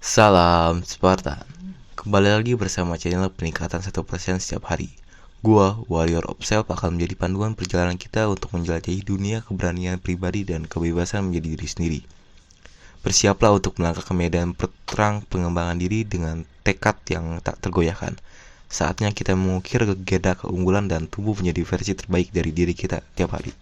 Salam Spartan. Kembali lagi bersama channel peningkatan 1% setiap hari. Gua, Warrior of Self, akan menjadi panduan perjalanan kita untuk menjelajahi dunia keberanian pribadi dan kebebasan menjadi diri sendiri. Bersiaplah untuk melangkah ke medan perang pengembangan diri dengan tekad yang tak tergoyahkan. Saatnya kita mengukir legenda keunggulan dan tumbuh menjadi versi terbaik dari diri kita tiap hari.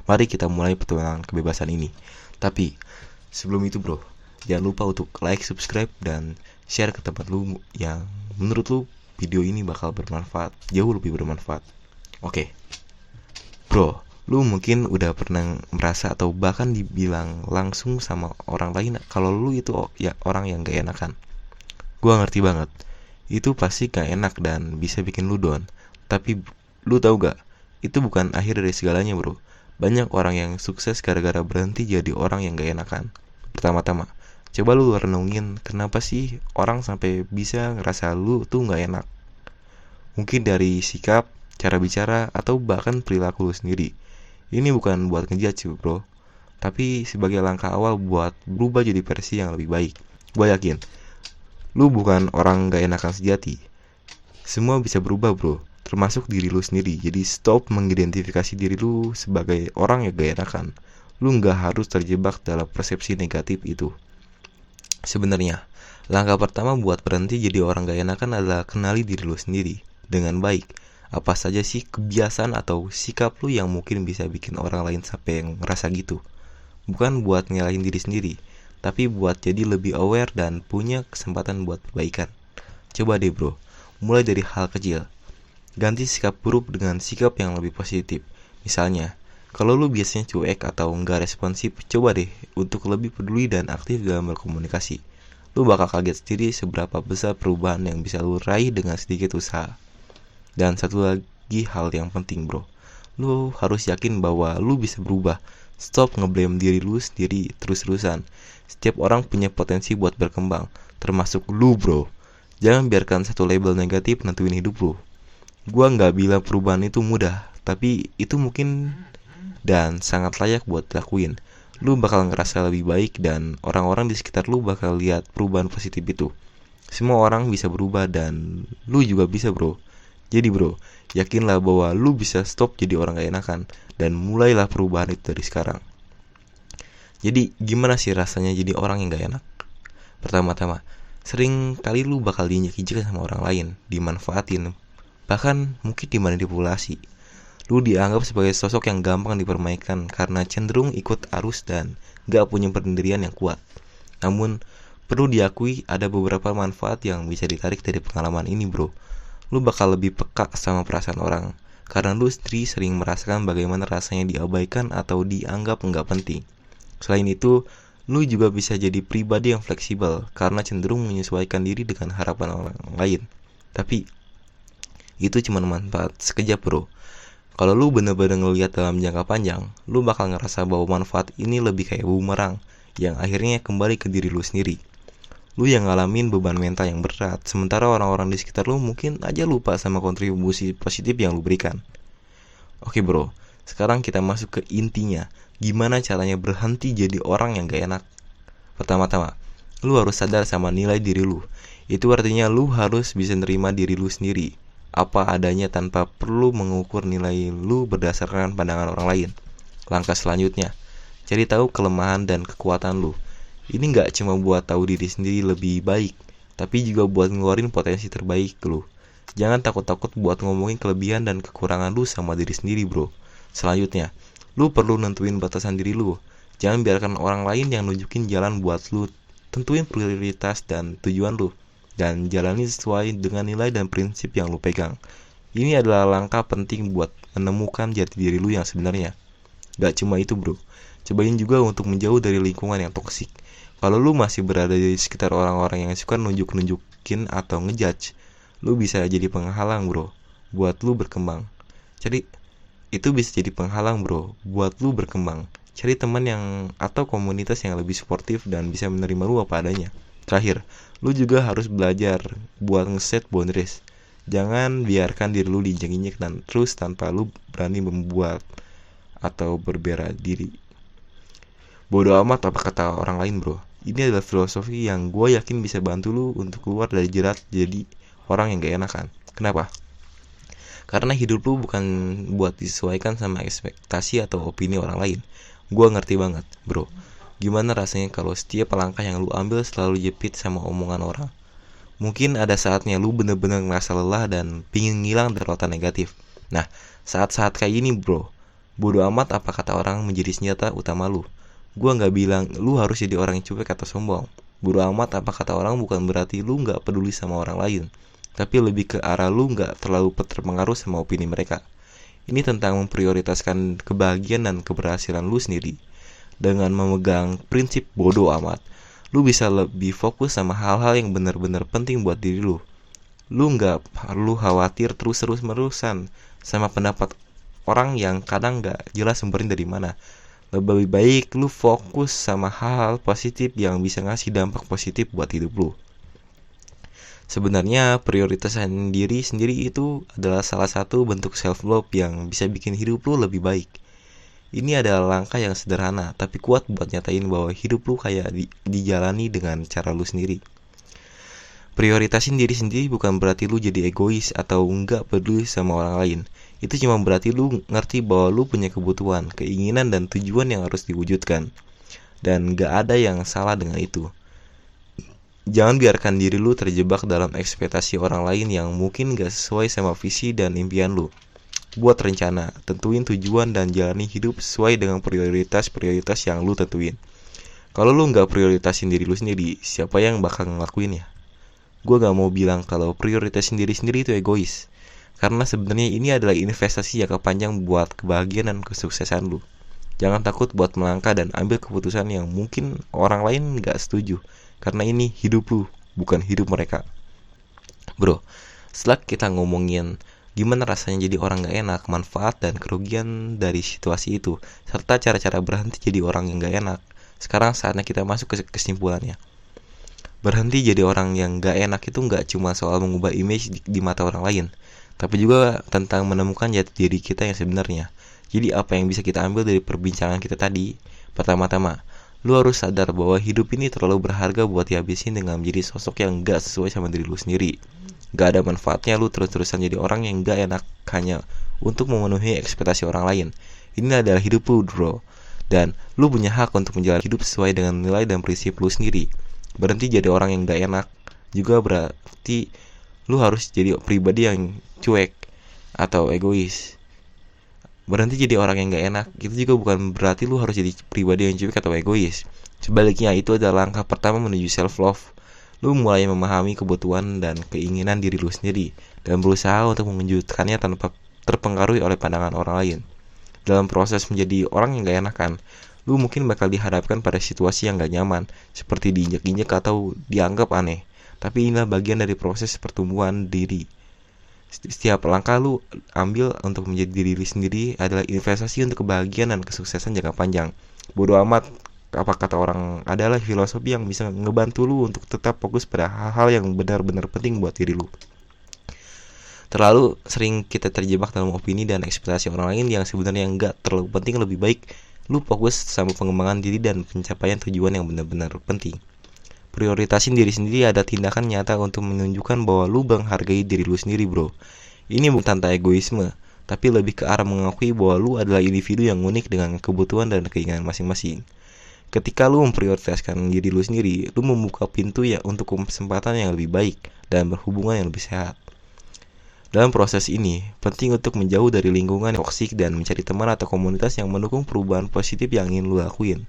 Mari kita mulai petualangan kebebasan ini. Tapi sebelum itu bro, jangan lupa untuk like, subscribe, dan share ke tempat lu yang menurut lu video ini bakal bermanfaat, jauh lebih bermanfaat. Oke, bro, lu mungkin udah pernah merasa atau bahkan dibilang langsung sama orang lain kalau lu itu ya orang yang gak enakan. Gua ngerti banget, itu pasti gak enak dan bisa bikin lu down. Tapi lu tahu gak, itu bukan akhir dari segalanya bro. Banyak orang yang sukses gara-gara berhenti jadi orang yang gak enakan. Pertama-tama, coba lu renungin kenapa sih orang sampai bisa ngerasa lu tuh gak enak. Mungkin dari sikap, cara bicara, atau bahkan perilaku lu sendiri. Ini bukan buat ngejudge bro, tapi sebagai langkah awal buat berubah jadi versi yang lebih baik. Gua yakin, lu bukan orang gak enakan sejati. Semua bisa berubah bro, termasuk diri lu sendiri. Jadi stop mengidentifikasi diri lu sebagai orang yang gak enakan. Lu gak harus terjebak dalam persepsi negatif itu. Sebenarnya, langkah pertama buat berhenti jadi orang gak enakan adalah kenali diri lu sendiri dengan baik. Apa saja sih kebiasaan atau sikap lu yang mungkin bisa bikin orang lain sampai ngerasa gitu. Bukan buat nyalahin diri sendiri, tapi buat jadi lebih aware dan punya kesempatan buat perbaikan. Coba deh bro, mulai dari hal kecil. Ganti sikap buruk dengan sikap yang lebih positif. Misalnya, kalau lu biasanya cuek atau enggak responsif, coba deh untuk lebih peduli dan aktif dalam berkomunikasi. Lu bakal kaget sendiri seberapa besar perubahan yang bisa lu raih dengan sedikit usaha. Dan satu lagi hal yang penting bro, lu harus yakin bahwa lu bisa berubah. Stop ngeblame diri lu sendiri terus-terusan. Setiap orang punya potensi buat berkembang, termasuk lu bro. Jangan biarkan satu label negatif nentuin hidup lu. Gua nggak bilang perubahan itu mudah, tapi itu mungkin dan sangat layak buat dilakuin. Lu bakal ngerasa lebih baik dan orang-orang di sekitar lu bakal lihat perubahan positif itu. Semua orang bisa berubah dan lu juga bisa bro. Jadi bro, yakinlah bahwa lu bisa stop jadi orang gak enakan dan mulailah perubahan itu dari sekarang. Jadi gimana sih rasanya jadi orang yang gak enak? Pertama-tama, sering kali lu bakal diinjek-injek sama orang lain, dimanfaatin, bahkan mungkin dimanipulasi. Lu dianggap sebagai sosok yang gampang dipermainkan karena cenderung ikut arus dan gak punya pendirian yang kuat. Namun, perlu diakui ada beberapa manfaat yang bisa ditarik dari pengalaman ini bro. Lu bakal lebih peka sama perasaan orang, karena lu sendiri sering merasakan bagaimana rasanya diabaikan atau dianggap nggak penting. Selain itu, lu juga bisa jadi pribadi yang fleksibel, karena cenderung menyesuaikan diri dengan harapan orang lain. Tapi, itu cuma manfaat sekejap bro. Kalau lu bener-bener ngeliat dalam jangka panjang, lu bakal ngerasa bahwa manfaat ini lebih kayak bumerang, yang akhirnya kembali ke diri lu sendiri. Lu yang ngalamin beban mental yang berat, sementara orang-orang di sekitar lu mungkin aja lupa sama kontribusi positif yang lu berikan. Oke bro, sekarang kita masuk ke intinya. Gimana caranya berhenti jadi orang yang gak enak? Pertama-tama, lu harus sadar sama nilai diri lu. Itu artinya lu harus bisa nerima diri lu sendiri apa adanya tanpa perlu mengukur nilai lu berdasarkan pandangan orang lain. Langkah selanjutnya, cari tahu kelemahan dan kekuatan lu. Ini gak cuma buat tahu diri sendiri lebih baik, tapi juga buat ngeluarin potensi terbaik lu. Jangan takut-takut buat ngomongin kelebihan dan kekurangan lu sama diri sendiri bro. Selanjutnya, lu perlu nentuin batasan diri lu. Jangan biarkan orang lain yang nunjukin jalan buat lu. Tentuin prioritas dan tujuan lu, dan jalani sesuai dengan nilai dan prinsip yang lu pegang. Ini adalah langkah penting buat menemukan jati diri lu yang sebenarnya. Gak cuma itu bro, cobain juga untuk menjauh dari lingkungan yang toksik. Kalau lu masih berada di sekitar orang-orang yang suka nunjukin atau ngejudge, lu bisa jadi penghalang bro, buat lu berkembang. Jadi itu bisa jadi penghalang bro, buat lu berkembang. Cari teman yang atau komunitas yang lebih suportif dan bisa menerima lu apa adanya. Terakhir, lu juga harus belajar buat ngeset boundaries. Jangan biarkan diri lu diinjek-injek dan terus tanpa lu berani membuat atau berbela diri. Bodoh amat apa kata orang lain bro. Ini adalah filosofi yang gue yakin bisa bantu lu untuk keluar dari jerat jadi orang yang gak enakan. Kenapa? Karena hidup lu bukan buat disesuaikan sama ekspektasi atau opini orang lain. Gue ngerti banget, bro. Gimana rasanya kalau setiap langkah yang lu ambil selalu jepit sama omongan orang? Mungkin ada saatnya lu bener-bener ngerasa lelah dan pingin ngilang dari rotan negatif. Nah, saat-saat kayak ini bro, bodo amat apa kata orang menjadi senjata utama lu. Gua gak bilang lu harus jadi orang yang cuek atau sombong. Bodo amat apa kata orang bukan berarti lu gak peduli sama orang lain, tapi lebih ke arah lu gak terlalu terpengaruh sama opini mereka. Ini tentang memprioritaskan kebahagiaan dan keberhasilan lu sendiri. Dengan memegang prinsip bodo amat, lu bisa lebih fokus sama hal-hal yang benar-benar penting buat diri lu. Lu gak perlu khawatir terus-merusan sama pendapat orang yang kadang gak jelas sumbernya dari mana. Lebih baik lu fokus sama hal-hal positif yang bisa ngasih dampak positif buat hidup lu. Sebenarnya prioritasan diri sendiri itu adalah salah satu bentuk self love yang bisa bikin hidup lu lebih baik. Ini adalah langkah yang sederhana tapi kuat buat nyatain bahwa hidup lu kayak dijalani dengan cara lu sendiri. Prioritasin diri sendiri bukan berarti lu jadi egois atau enggak peduli sama orang lain. Itu cuma berarti lu ngerti bahwa lu punya kebutuhan, keinginan, dan tujuan yang harus diwujudkan. Dan gak ada yang salah dengan itu. Jangan biarkan diri lu terjebak dalam ekspektasi orang lain yang mungkin gak sesuai sama visi dan impian lu. Buat rencana, tentuin tujuan dan jalani hidup sesuai dengan prioritas-prioritas yang lu tentuin. Kalau lu gak prioritasin diri lu sendiri, siapa yang bakal ngelakuinnya? Gue gak mau bilang kalau prioritasin diri sendiri itu egois, karena sebenarnya ini adalah investasi jangka panjang buat kebahagiaan dan kesuksesan lu. Jangan takut buat melangkah dan ambil keputusan yang mungkin orang lain gak setuju, karena ini hidup lu, bukan hidup mereka. Bro, setelah kita ngomongin gimana rasanya jadi orang gak enak, manfaat dan kerugian dari situasi itu, serta cara-cara berhenti jadi orang yang gak enak, sekarang saatnya kita masuk ke kesimpulannya. Berhenti jadi orang yang gak enak itu gak cuma soal mengubah image di mata orang lain, tapi juga tentang menemukan jati diri kita yang sebenarnya. Jadi apa yang bisa kita ambil dari perbincangan kita tadi? Pertama-tama, lu harus sadar bahwa hidup ini terlalu berharga buat dihabisin dengan menjadi sosok yang gak sesuai sama diri lu sendiri. Gak ada manfaatnya lu terus-terusan jadi orang yang gak enak hanya untuk memenuhi ekspektasi orang lain. Ini adalah hidup lu, bro. Dan lu punya hak untuk menjalani hidup sesuai dengan nilai dan prinsip lu sendiri. Berhenti jadi orang yang gak enak juga berarti lu harus jadi pribadi yang cuek atau egois. Berhenti jadi orang yang gak enak itu juga bukan berarti lu harus jadi pribadi yang cuek atau egois. Sebaliknya, itu adalah langkah pertama menuju self love. Lu mulai memahami kebutuhan dan keinginan diri lu sendiri dan berusaha untuk mewujudkannya tanpa terpengaruhi oleh pandangan orang lain. Dalam proses menjadi orang yang gak enakan, lu mungkin bakal dihadapkan pada situasi yang gak nyaman, seperti diinjak-injak atau dianggap aneh. Tapi inilah bagian dari proses pertumbuhan diri. Setiap langkah lu ambil untuk menjadi diri sendiri adalah investasi untuk kebahagiaan dan kesuksesan jangka panjang. Bodo amat apa kata orang, adalah filosofi yang bisa ngebantu lu untuk tetap fokus pada hal-hal yang benar-benar penting buat diri lu. Terlalu sering kita terjebak dalam opini dan ekspektasi orang lain yang sebenarnya enggak terlalu penting. Lebih baik lu fokus sama pengembangan diri dan pencapaian tujuan yang benar-benar penting. Prioritasin diri sendiri ada tindakan nyata untuk menunjukkan bahwa lu menghargai diri lu sendiri, bro. Ini bukan tanpa egoisme, tapi lebih ke arah mengakui bahwa lu adalah individu yang unik dengan kebutuhan dan keinginan masing-masing. Ketika lu memprioritaskan diri lu sendiri, lu membuka pintu ya untuk kesempatan yang lebih baik dan berhubungan yang lebih sehat. Dalam proses ini, penting untuk menjauh dari lingkungan toksik dan mencari teman atau komunitas yang mendukung perubahan positif yang ingin lu lakuin.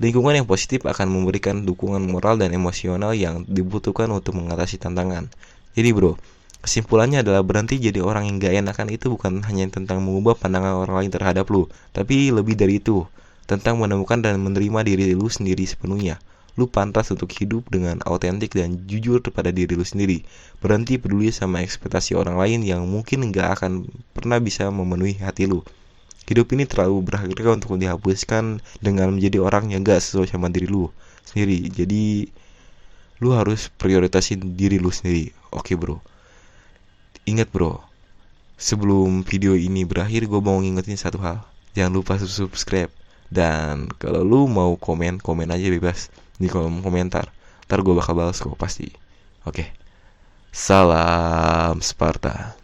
Lingkungan yang positif akan memberikan dukungan moral dan emosional yang dibutuhkan untuk mengatasi tantangan. Jadi bro, kesimpulannya adalah berhenti jadi orang yang gak enakan itu bukan hanya tentang mengubah pandangan orang lain terhadap lu, tapi lebih dari itu, tentang menemukan dan menerima diri lu sendiri sepenuhnya. Lu pantas untuk hidup dengan autentik dan jujur kepada diri lu sendiri. Berhenti peduli sama ekspektasi orang lain yang mungkin gak akan pernah bisa memenuhi hati lu. Hidup ini terlalu berharga untuk dihapuskan dengan menjadi orang yang gak sesuai sama diri lu sendiri. Jadi lu harus prioritasin diri lu sendiri. Oke bro, ingat bro, sebelum video ini berakhir gue mau ngingetin satu hal. Jangan lupa subscribe. Dan kalau lu mau komen, komen aja bebas. di kolom komentar. Ntar gue bakal balas kok pasti. Oke. Salam Sparta.